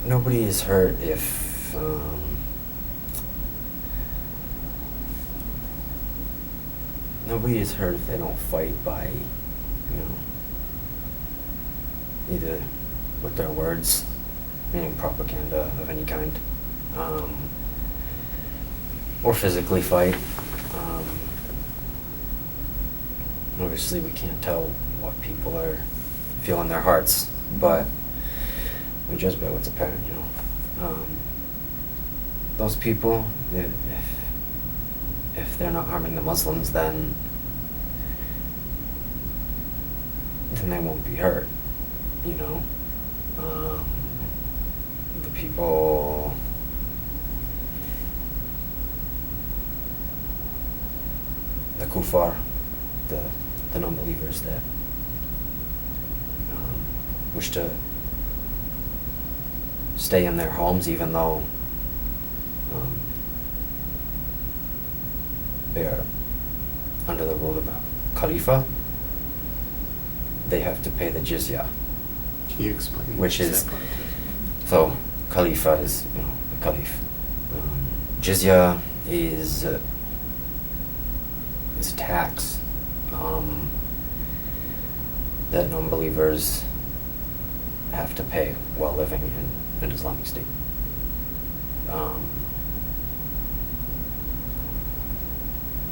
nobody is hurt if nobody is hurt if they don't fight by, either with their words, meaning propaganda of any kind, or physically fight. Obviously, we can't tell what people are feeling in their hearts, but we judge by what's apparent, those people, if they're not harming the Muslims, then they won't be hurt, the people, the kuffar, the non-believers that wish to stay in their homes even though they are under the rule of a Khalifa, they have to pay the jizya. Can you explain? Which is, so Khalifa is, the Caliph. Jizya is tax that non-believers have to pay while living in an Islamic state.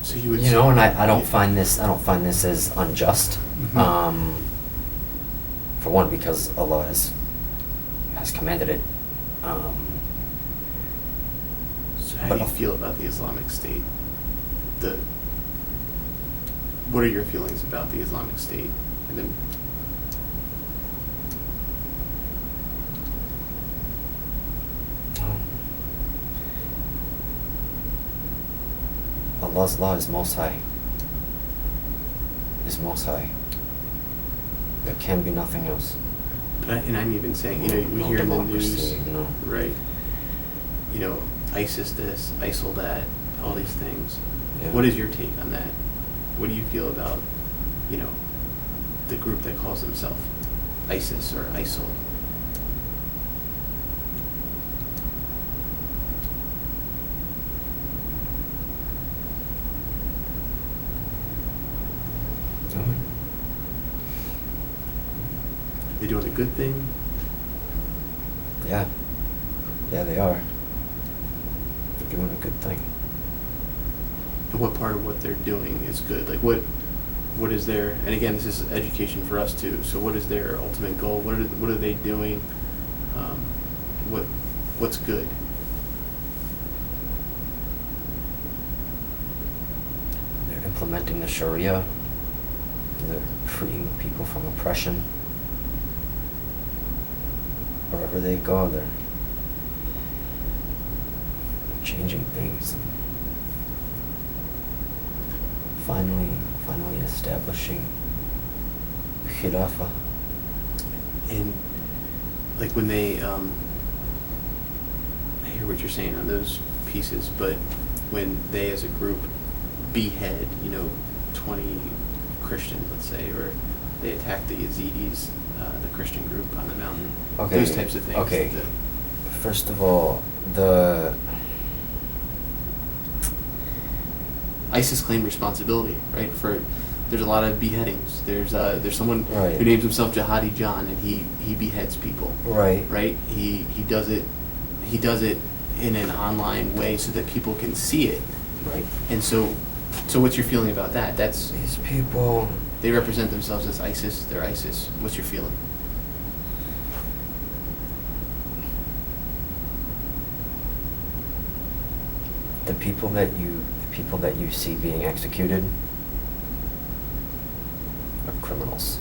So you would and I don't find this as unjust. Mm-hmm. For one, because Allah has commanded it. So how do you feel about the Islamic State? What are your feelings about the Islamic State? And then Allah's law is most high. There can be nothing else. and I'm even saying, we No hear in the news, democracy, right? ISIS this, ISIL that, all these things. Yeah. What is your take on that? What do you feel about, the group that calls themselves ISIS or ISIL? They doing a good thing? Yeah, they are. They're doing a good thing. And what part of what they're doing is good? Like what is their, and again, this is education for us too, so what is their ultimate goal? What are they doing? What's good? They're implementing the Sharia. They're freeing people from oppression. Wherever they go, they're changing things. Finally establishing Khilafah. And like when they, I hear what you're saying on those pieces, but when they as a group behead, 20 Christians, let's say, or they attack the Yazidis, the Christian group on the mountain, those types of things. Okay. First of all, the ISIS claimed responsibility, right? There's a lot of beheadings. There's someone right. who names himself Jihadi John, and he beheads people. Right. Right. He does it in an online way so that people can see it. Right. And so what's your feeling about that? That's these people. They represent themselves as ISIS. They're ISIS. What's your feeling? The people that you see being executed are criminals.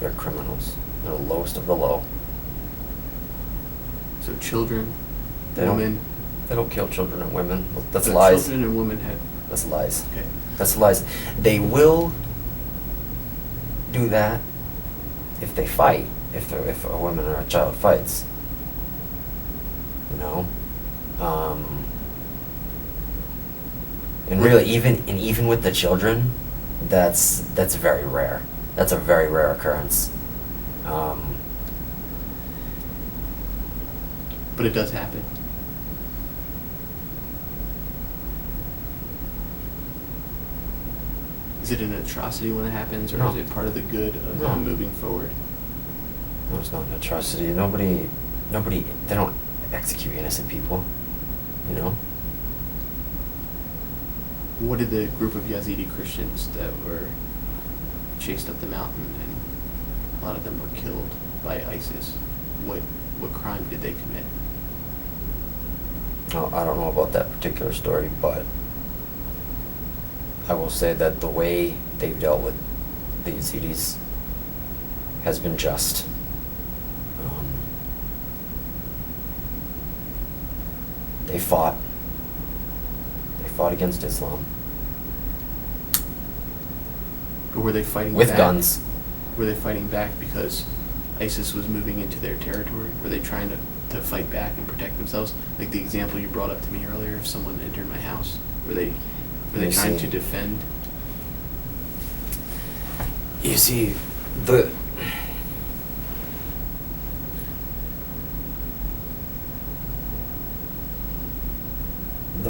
They're criminals. They're the lowest of the low. So children, women. They don't kill children and women. That's So lies. Children and women have. That's lies. Okay. That's lies. They will do that if they fight. If a woman or a child fights. And really, even with the children, that's very rare. That's a very rare occurrence. But it does happen. Is it an atrocity when it happens, or No. is it part of the good of No. moving forward? No, it's not an atrocity. Nobody, they don't execute innocent people, you know? What did the group of Yazidi Christians that were chased up the mountain and a lot of them were killed by ISIS, what crime did they commit? No, I don't know about that particular story, but I will say that the way they've dealt with the Yazidis has been just. They fought against Islam Or were they fighting with back? guns. Were they fighting back because ISIS was moving into their territory? Were they trying to fight back and protect themselves? Like the example you brought up to me earlier, if someone entered my house, were they trying to defend? You see, the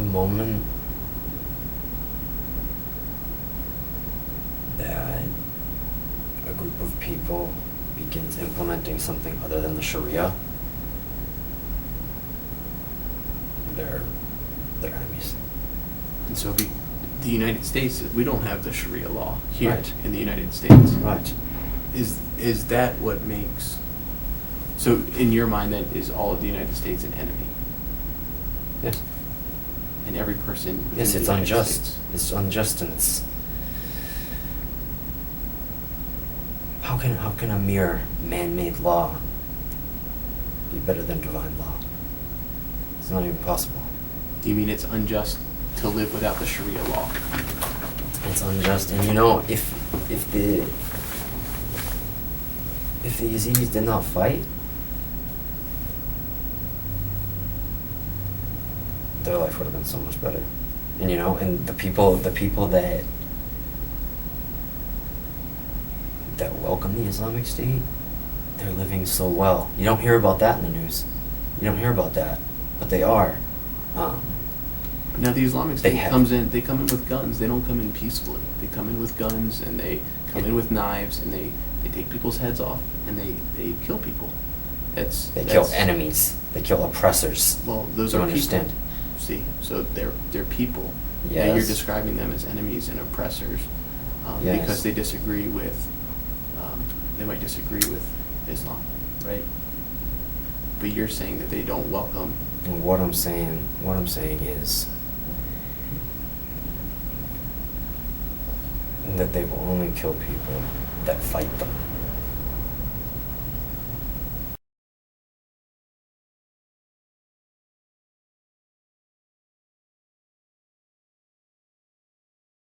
moment that a group of people begins implementing something other than the Sharia, they're enemies. And so the United States, we don't have the Sharia law here Right. in the United States. Right. Is that what makes... So in your mind, then, is all of the United States an enemy? Yes. And every person within Yes, the it's United unjust. States? It's unjust, and it's... How can a mere man-made law be better than divine law? It's not even possible. Do you mean it's unjust to live without the Sharia law? It's unjust, and you know, if the Yazidis did not fight, their life would have been so much better. And you know, and the people that welcome the Islamic State, they're living so well. You don't hear about that in the news. You don't hear about that, but they are. Now the Islamic They State have- comes in. They come in with guns. They don't come in peacefully. They come in with guns, and they come in with knives, and they take people's heads off, and they kill people. They kill enemies. They kill oppressors. Well, those You are understand? people. See, so they're people. Yes. And you're describing them as enemies and oppressors Yes. because they disagree with. They might disagree with Islam, right? But you're saying that they don't welcome. And what I'm saying is that they will only kill people that fight them.